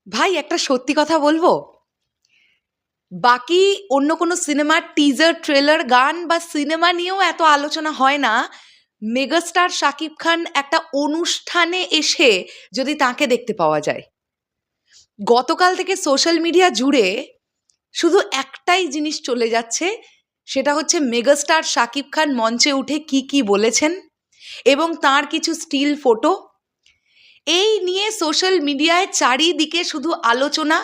ভাই একটা সত্যি কথা বলবো, বাকি অন্য কোনো সিনেমার টিজার ট্রেলার গান বা সিনেমা নিয়েও এত আলোচনা হয় না। মেগাস্টার শাকিব খান একটা অনুষ্ঠানে এসে যদি তাকে দেখতে পাওয়া যায়। গতকাল থেকে সোশ্যাল মিডিয়া জুড়ে শুধু একটাই জিনিস চলে যাচ্ছে, সেটা হচ্ছে মেগাস্টার শাকিব খান মঞ্চে উঠে কি কি বলেছেন এবং তার কিছু স্টিল ফটো। এই নিয়ে সোশ্যাল মিডিয়ায় চারিদিকে শুধু আলোচনা।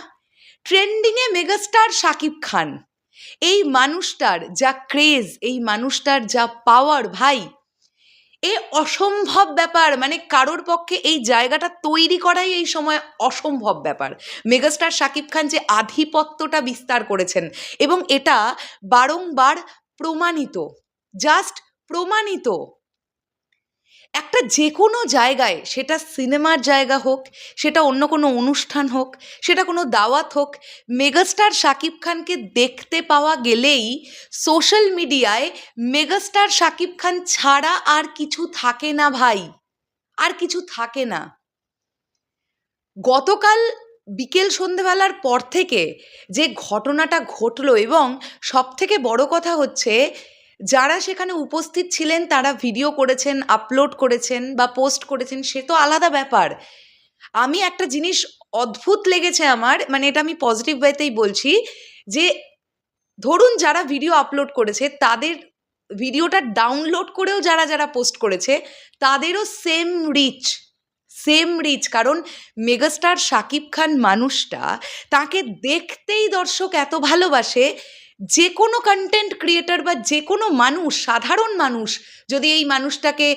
ট্রেন্ডিংয়ে মেগাস্টার শাকিব খান, এই মানুষটার যা ক্রেজ, এই মানুষটার যা পাওয়ার, ভাই এ অসম্ভব ব্যাপার। মানে কারোর পক্ষে এই জায়গাটা তৈরি করাই এই সময় অসম্ভব ব্যাপার। মেগাস্টার শাকিব খান যে আধিপত্যটা বিস্তার করেছেন এবং এটা বারংবার প্রমাণিত, জাস্ট প্রমাণিত। একটা যে কোনো জায়গায়, সেটা সিনেমার জায়গা হোক, সেটা অন্য কোনো অনুষ্ঠান হোক, সেটা কোনো দাওয়াত হোক, মেগাস্টার শাকিব খানকে দেখতে পাওয়া গেলেই সোশ্যাল মিডিয়ায় মেগাস্টার শাকিব খান ছাড়া আর কিছু থাকে না ভাই, আর কিছু থাকে না। গতকাল বিকেল সন্ধেবেলার পর থেকে যে ঘটনাটা ঘটলো, এবং সবথেকে বড় কথা হচ্ছে যারা সেখানে উপস্থিত ছিলেন তারা ভিডিও করেছেন, আপলোড করেছেন বা পোস্ট করেছেন, সে তো আলাদা ব্যাপার। আমি একটা জিনিস অদ্ভুত লেগেছে আমার, মানে এটা আমি পজিটিভ ওয়েতেই বলছি, যে ধরুন যারা ভিডিও আপলোড করেছে তাদের ভিডিওটা ডাউনলোড করেও যারা যারা পোস্ট করেছে তাদেরও সেম রিচ। কারণ মেগাস্টার শাকিব খান মানুষটা, তাকে দেখতেই দর্শক এত ভালোবাসে। যে কোনো কন্টেন্ট ক্রিয়েটর বা যে কোনো মানুষ, সাধারণ মানুষ যদি এই মানুষটাকে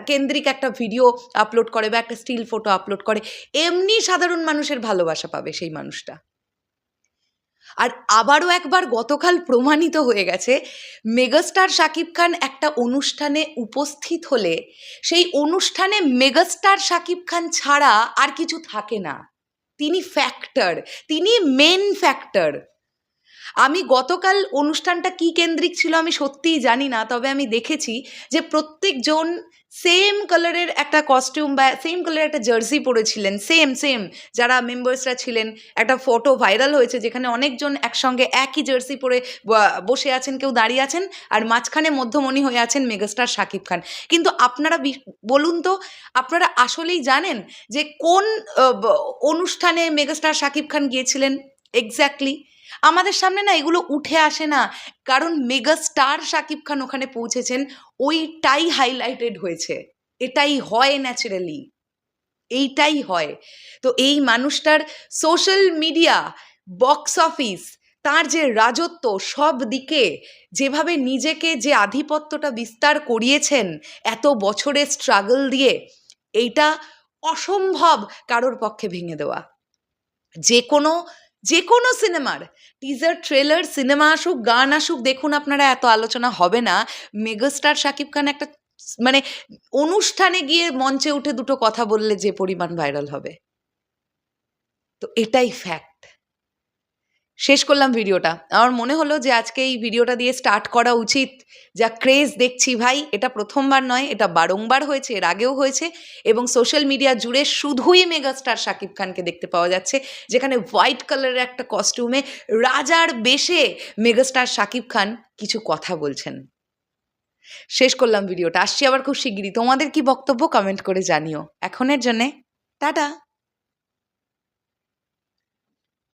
কেন্দ্রিক একটা ভিডিও আপলোড করে বা একটা স্টিল ফটো আপলোড করে, এমনি সাধারণ মানুষের ভালোবাসা পাবে সেই মানুষটা। আর আবারও একবার গতকাল প্রমাণিত হয়ে গেছে, মেগাস্টার শাকিব খান একটা অনুষ্ঠানে উপস্থিত হলে সেই অনুষ্ঠানে মেগাস্টার শাকিব খান ছাড়া আর কিছু থাকে না। তিনি ফ্যাক্টর, তিনি মেন ফ্যাক্টর। আমি গতকাল অনুষ্ঠানটা কি কেন্দ্রিক ছিল আমি সত্যিই জানি না, তবে আমি দেখেছি যে প্রত্যেকজন সেম কালারের একটা কস্টিউম বা সেম কালারের একটা জার্সি পরেছিলেন, সেম যারা মেম্বার্সরা ছিলেন। একটা ফটো ভাইরাল হয়েছে যেখানে অনেকজন একসঙ্গে একই জার্সি পরে বসে আছেন, কেউ দাঁড়িয়ে আছেন, আর মাঝখানে মধ্যমণি হয়ে আছেন মেগাস্টার শাকিব খান। কিন্তু আপনারা বলুন তো, আপনারা আসলেই জানেন যে কোন অনুষ্ঠানে মেগাস্টার শাকিব খান গিয়েছিলেন এক্স্যাক্টলি? আমাদের সামনে না এগুলো উঠে আসে না, কারণ মেগাস্টার শাকিব খান ওখানে পৌঁছেছেন, ওইটাই হাইলাইটেড হয়েছে। এটাই হয় ন্যাচারালি, এইটাই হয়। তো এই মানুষটার সোশ্যাল মিডিয়া, বক্স অফিস, তার যে রাজত্ব, সব দিকে যেভাবে নিজেকে যে আধিপত্যটা বিস্তার করিয়েছেন এত বছরের স্ট্রাগল দিয়ে, এইটা অসম্ভব কারোর পক্ষে ভেঙে দেওয়া। যে কোনো সিনেমার টিজার ট্রেলার, সিনেমা আসুক, গান আসুক, দেখুন আপনারা এত আলোচনা হবে না। মেগাস্টার শাকিব খান একটা মানে অনুষ্ঠানে গিয়ে মঞ্চে উঠে দুটো কথা বললে যে পরিমাণ ভাইরাল হবে, তো এটাই ফ্যাক্ট। শেষ করলাম ভিডিওটা। আমার মনে হলো যে আজকে এই ভিডিওটা দিয়ে স্টার্ট করা উচিত। যা ক্রেজ দেখছি ভাই, এটা প্রথমবার নয়, এটা বারংবার হয়েছে, এর আগেও হয়েছে, এবং সোশ্যাল মিডিয়া জুড়ে শুধুই মেগাস্টার শাকিব খানকে দেখতে পাওয়া যাচ্ছে, যেখানে হোয়াইট কালারের একটা কস্টিউমে রাজার বেশে মেগাস্টার শাকিব খান কিছু কথা বলছেন। শেষ করলাম ভিডিওটা, আসছি আবার খুব শিগগিরই। তোমাদের কি বক্তব্য কমেন্ট করে জানিও। এখনের জন্যে টাটা।